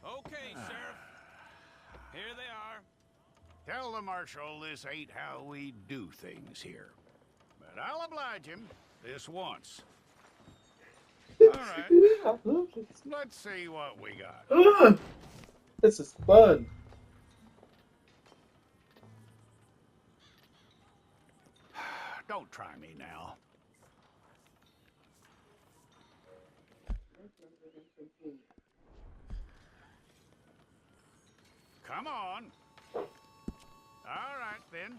Okay, Sheriff. Here they are. Tell the Marshal this ain't how we do things here. But I'll oblige him this once. All right, I love this. let's see what we got. Ugh, this is fun. Don't try me now. Come on. All right, then.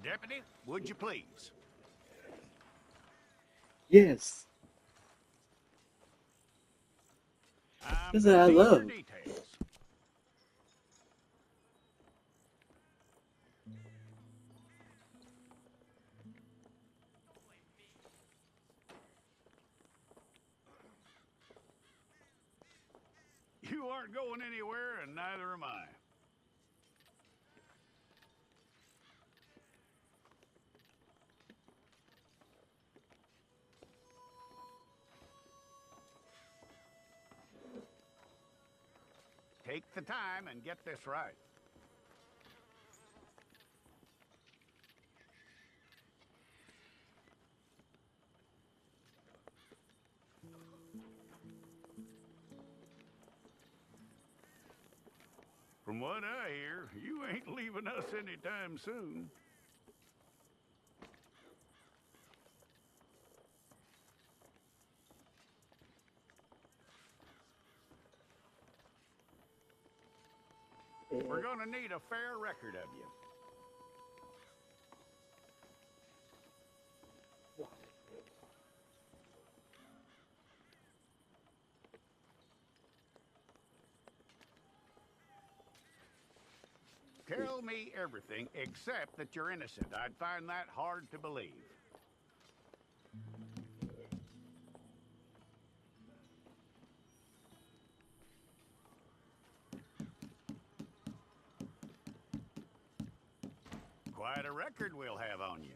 Deputy, would you please? Yes. I'm This is what gonna I need your love. details. You aren't going anywhere, and neither am I. Take the time and get this right. From what I hear, you ain't leaving us anytime soon. We're gonna need a fair record of you. Tell me everything except that you're innocent. I'd find that hard to believe. Quite a record we'll have on you.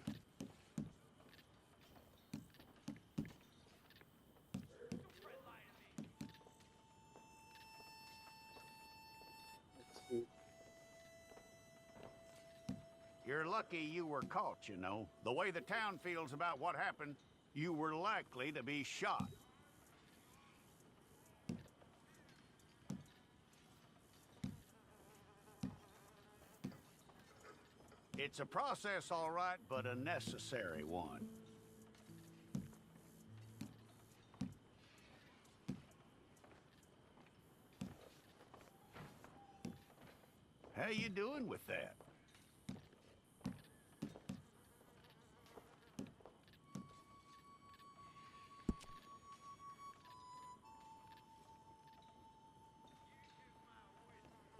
You're lucky you were caught, you know. The way the town feels about what happened, you were likely to be shot. It's a process, all right, but a necessary one. How you doing with that?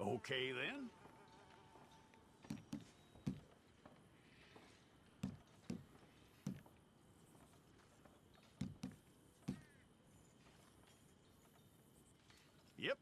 Okay, then. Yep.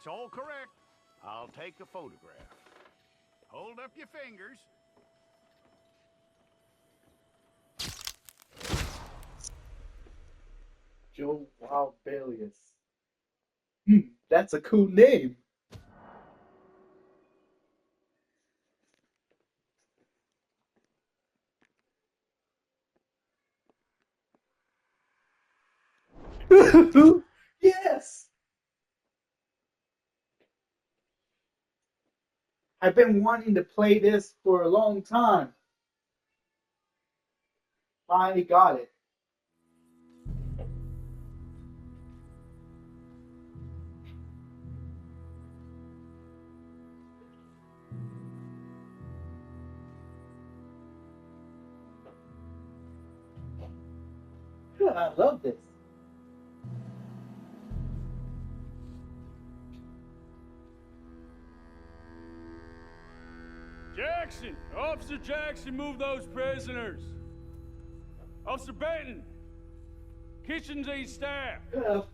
That's all correct. I'll take a photograph. Hold up your fingers. Joe Wild Balius. That's a cool name. Yes! I've been wanting to play this for a long time. Finally got it. I love this. Jackson! Officer Jackson, move those prisoners! Officer Benton! Kitchens ain't staff!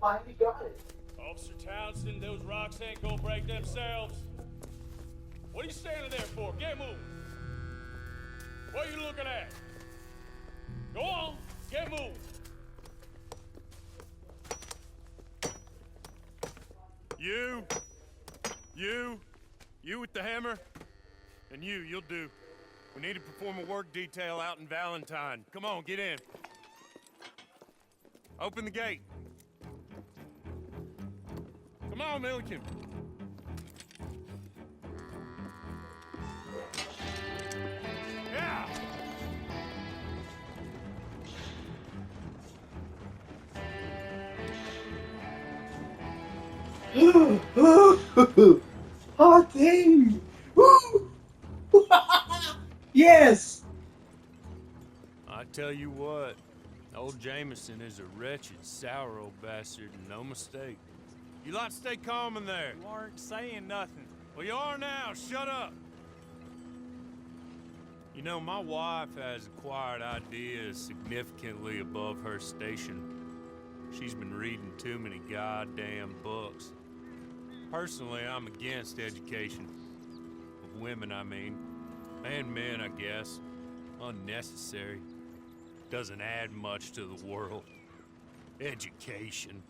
Finally got it. Officer Townsend, those rocks ain't gonna break themselves. What are you standing there for? Get moving! What are you looking at? Go on, get moving! You with the hammer? And you'll do. We need to perform a work detail out in Valentine. Come on, get in. Open the gate. Come on, Milliken. Yeah! Oh, dang! Woo! Yes! I tell you what, old Jameson is a wretched, sour old bastard, and no mistake. You lot stay calm in there. You aren't saying nothing. Well, you are now. Shut up. You know, my wife has acquired ideas significantly above her station. She's been reading too many goddamn books. Personally, I'm against education. Of women, I mean. And men, I guess. Unnecessary. Doesn't add much to the world. Education.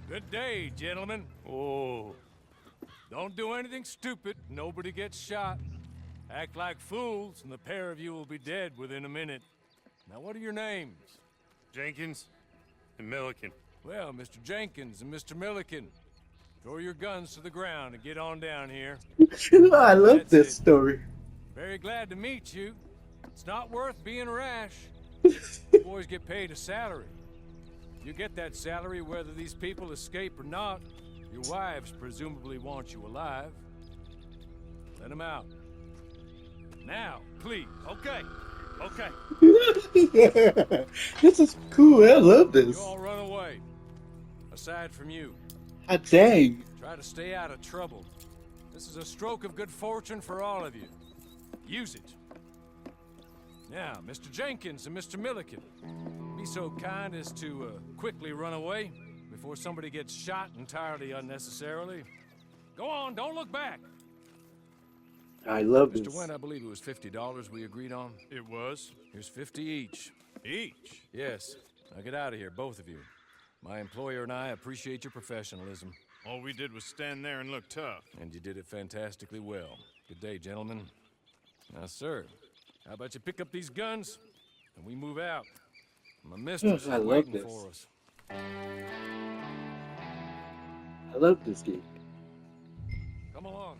Good day, gentlemen. Oh. Don't do anything stupid. Nobody gets shot. Act like fools, and the pair of you will be dead within a minute. Now, what are your names? Jenkins and Milliken. Well, Mr. Jenkins and Mr. Milliken, throw your guns to the ground and get on down here. I love That's this it. story. Very glad to meet you. It's not worth being rash. You boys get paid a salary. You get that salary whether these people escape or not. Your wives presumably want you alive. Let them out. Now, please. Okay. Okay. This is cool. I love You this. all run away. Aside from you. Ah, dang. Try to stay out of trouble. This is a stroke of good fortune for all of you. Use it. Now, Mr. Jenkins and Mr. Milliken, be so kind as to quickly run away before somebody gets shot entirely unnecessarily. Go on, don't look back. I love Mr. this. Wynn, I believe it was $50 we agreed on. It was. Here's 50 each. Each. Yes. Now get out of here, both of you. My employer and I appreciate your professionalism. All we did was stand there and look tough. And you did it fantastically well. Good day, gentlemen. Now, sir, how about you pick up these guns and we move out? My mistress is I love waiting this. for us. I love this game. Come along.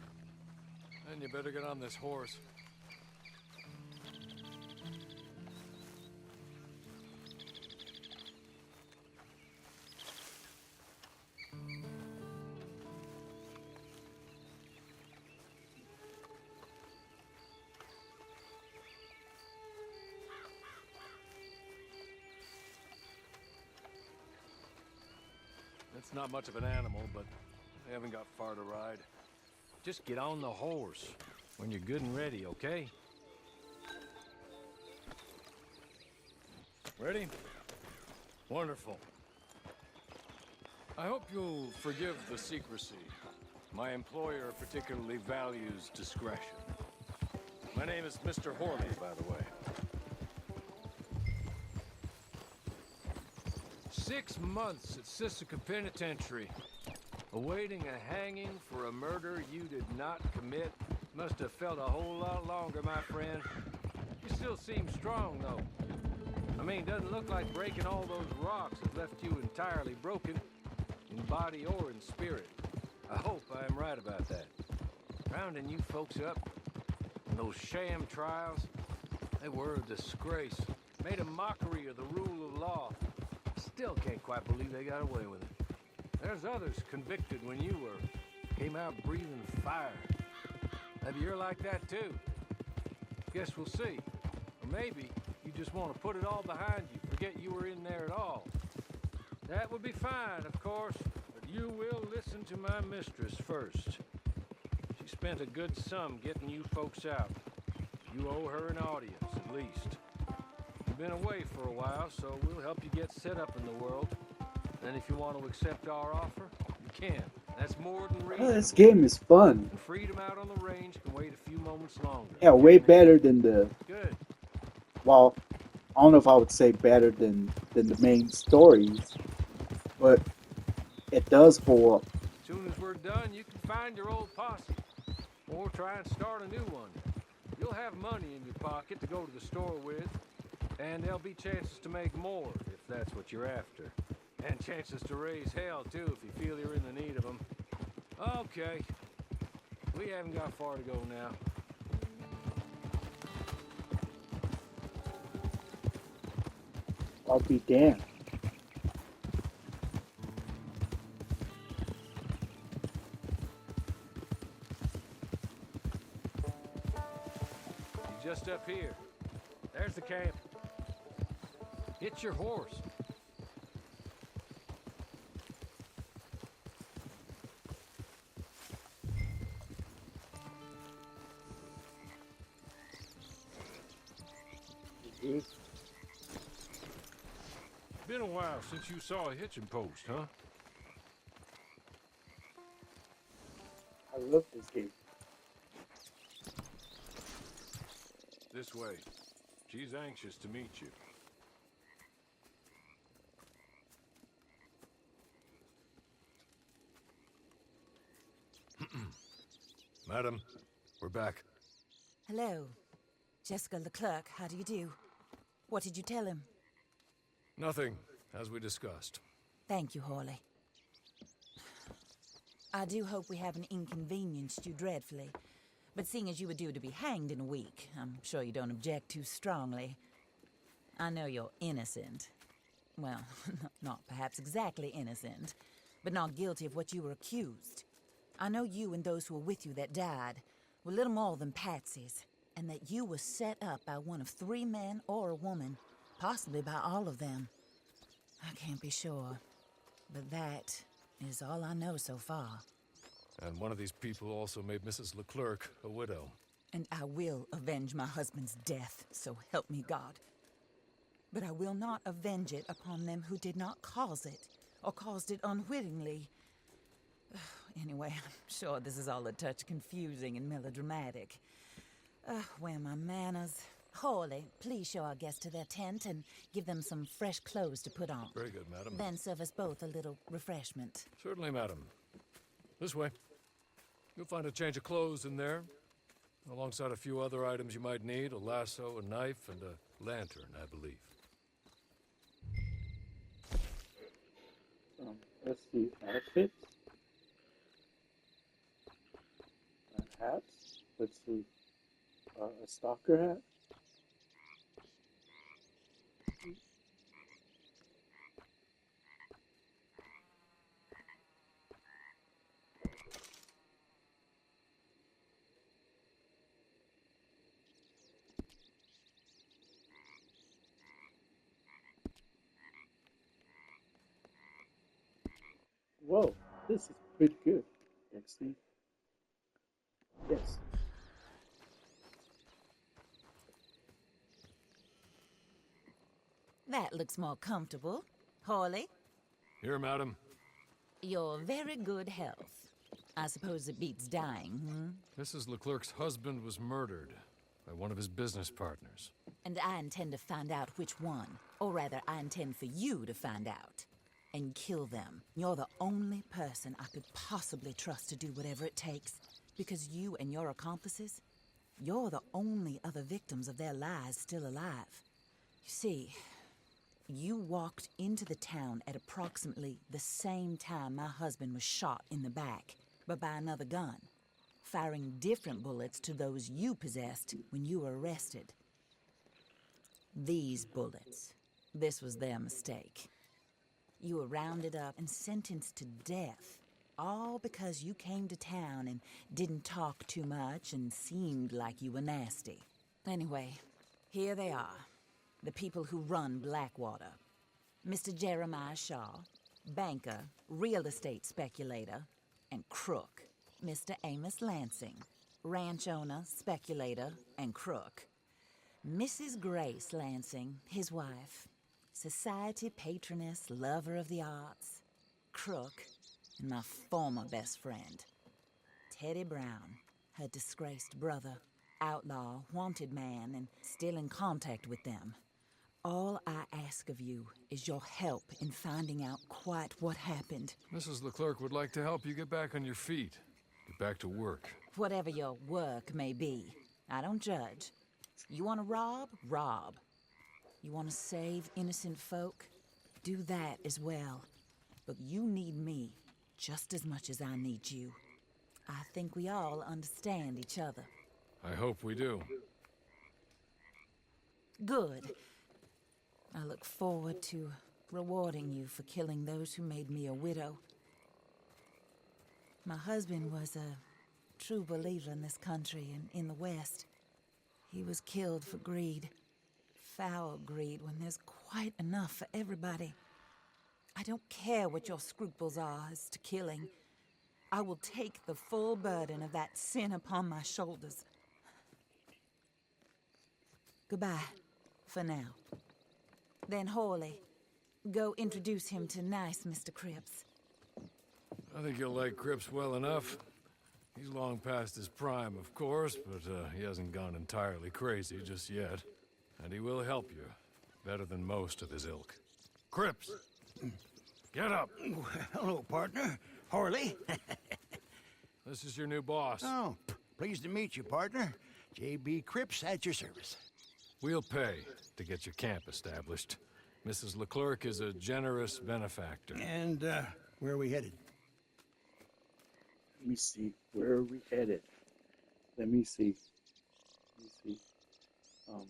And you better get on this horse. It's not much of an animal, but they haven't got far to ride. Just get on the horse when you're good and ready, okay? Ready? Wonderful. I hope you'll forgive the secrecy. My employer particularly values discretion. My name is Mr. Horley, by the way. 6 months at Sisika Penitentiary, awaiting a hanging for a murder you did not commit. Must have felt a whole lot longer, my friend. You still seem strong, though. I mean, doesn't look like breaking all those rocks has left you entirely broken, in body or in spirit. I hope I am right about that. Rounding you folks up, and those sham trials, they were a disgrace. Made a mockery of the rule of law. Still can't quite believe they got away with it. There's others convicted when you were. Came out breathing fire. Maybe you're like that too. Guess we'll see. Or maybe you just want to put it all behind you, forget you were in there at all. That would be fine, of course, but you will listen to my mistress first. She spent a good sum getting you folks out. You owe her an audience, at least. You've been away for a while, so we'll help you get set up in the world. And if you want to accept our offer, you can. That's more than Oh, reasonable. this game is fun. And freedom out on the range can wait a few moments longer. Yeah, way better than the. Good. Well, I don't know if I would say better than the main stories, but it does hold up. As soon as we're done, you can find your old posse. Or try and start a new one. You'll have money in your pocket to go to the store with. And there'll be chances to make more, if that's what you're after. And chances to raise hell, too, if you feel you're in the need of them. Okay. We haven't got far to go now. I'll be damned. You're just up here. There's the camp. Hit your horse. Been a while since you saw a hitching post, huh? I love this game. This way. She's anxious to meet you. Madam, we're back. Hello. Jessica Leclerc, how do you do? What did you tell him? Nothing, as we discussed. Thank you, Hawley. I do hope we haven't inconvenienced you dreadfully. But seeing as you were due to be hanged in a week, I'm sure you don't object too strongly. I know you're innocent. Well, not perhaps exactly innocent, but not guilty of what you were accused. I know you and those who were with you that died were little more than patsies, and that you were set up by one of 3 men or a woman, possibly by all of them. I can't be sure, but that is all I know so far. And one of these people also made Mrs. Leclerc a widow. And I will avenge my husband's death, so help me God. But I will not avenge it upon them who did not cause it, or caused it unwittingly. Anyway, I'm sure this is all a touch confusing and melodramatic. Where are my manners? Hawley, please show our guests to their tent and give them some fresh clothes to put on. Very good, madam. Then serve us both a little refreshment. Certainly, madam. This way. You'll find a change of clothes in there, alongside a few other items you might need, a lasso, a knife, and a lantern, I believe. Let's see, outfits. Hats. Let's see. A stalker hat. Whoa, this is pretty good. Let's see. Yes. That looks more comfortable. Hawley, Here, madam. your very good health. I suppose it beats dying, Mrs. Leclerc's husband was murdered by one of his business partners. And I intend to find out which one. Or rather, I intend for you to find out. And kill them. You're the only person I could possibly trust to do whatever it takes. Because you and your accomplices, you're the only other victims of their lies still alive. You see, you walked into the town at approximately the same time my husband was shot in the back, but by another gun, firing different bullets to those you possessed when you were arrested. These bullets, this was their mistake. You were rounded up and sentenced to death, all because you came to town and didn't talk too much and seemed like you were nasty. Anyway, here they are, the people who run Blackwater. Mr. Jeremiah Shaw, banker, real estate speculator, and crook. Mr. Amos Lansing, ranch owner, speculator, and crook. Mrs. Grace Lansing, his wife, society patroness, lover of the arts, crook, and my former best friend, Teddy Brown, her disgraced brother, outlaw, wanted man, and still in contact with them. All I ask of you is your help in finding out quite what happened. Mrs. Leclerc would like to help you get back on your feet. Get back to work. Whatever your work may be, I don't judge. You want to rob? Rob. You want to save innocent folk? Do that as well. But you need me just as much as I need you. I think we all understand each other. I hope we do. Good. I look forward to rewarding you for killing those who made me a widow. My husband was a true believer in this country and in the West. He was killed for greed. Foul greed when there's quite enough for everybody. I don't care what your scruples are as to killing. I will take the full burden of that sin upon my shoulders. Goodbye, for now. Then Hawley, go introduce him to nice Mr. Cripps. I think you'll like Cripps well enough. He's long past his prime, of course, but he hasn't gone entirely crazy just yet. And he will help you, better than most of his ilk. Cripps! Get up! Hello, partner. Harley. This is your new boss. Oh, pleased to meet you, partner. J.B. Cripps at your service. We'll pay to get your camp established. Mrs. Leclerc is a generous benefactor. And, where are we headed? Let me see. Where are we headed? Let me see. Um.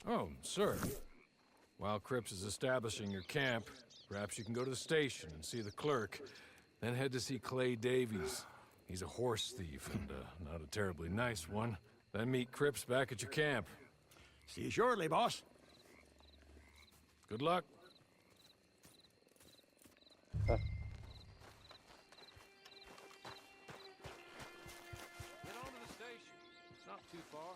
Oh, sir. While Cripps is establishing your camp, perhaps you can go to the station and see the clerk, then head to see Clay Davies. He's a horse thief, and not a terribly nice one. Then meet Cripps back at your camp. See you shortly, boss. Good luck. Get on to the station. It's not too far.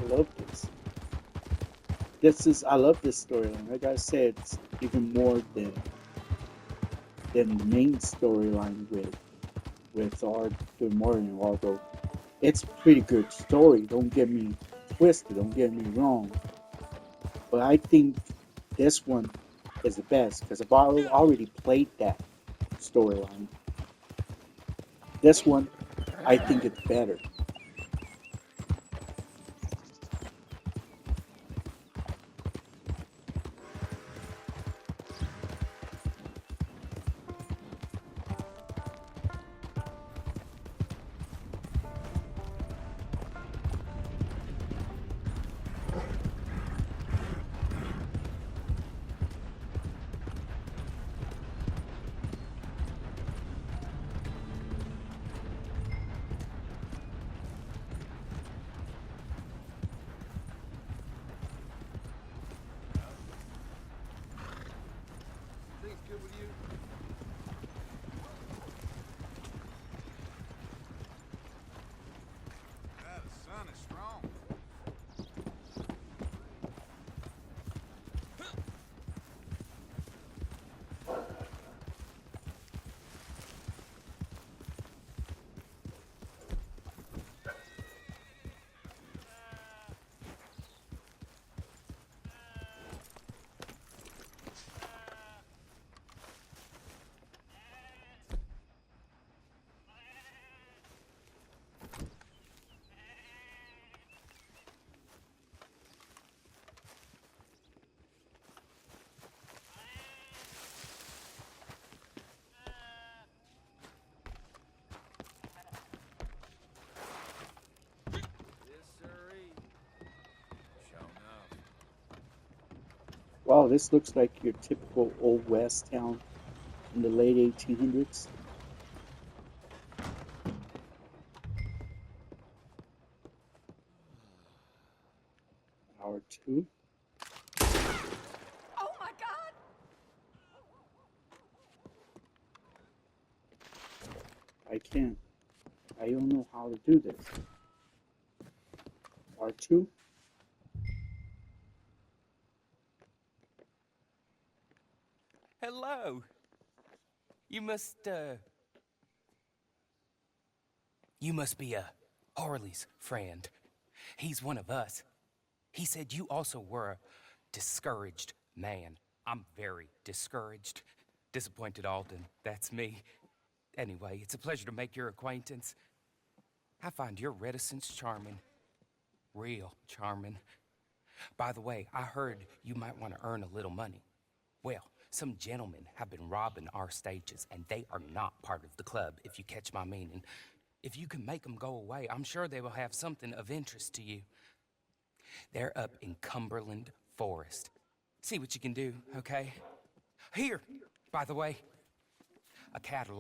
love this. I love this storyline. Like I said, it's even more than the main storyline with Arthur Morgan. Although it's a pretty good story. Don't get me twisted. Don't get me wrong. But I think this one is the best because I've already played that storyline. This one, I think it's better. Things good with you? Yeah, the sun is strong. Yes, sirree. Sure enough. Wow, this looks like your typical old west town in the late 1800s. Hour 2. Oh my God! I can't. I don't know how to do this. R2. Hello. You must be Harley's friend. He's one of us. He said you also were a discouraged man. I'm very discouraged. Disappointed Alden, that's me. Anyway, it's a pleasure to make your acquaintance. I find your reticence charming. Real charming. By the way, I heard you might want to earn a little money. Well, some gentlemen have been robbing our stages, and they are not part of the club, if you catch my meaning. If you can make them go away, I'm sure they will have something of interest to you. They're up in Cumberland Forest. See what you can do, okay? Here, by the way, a catalog.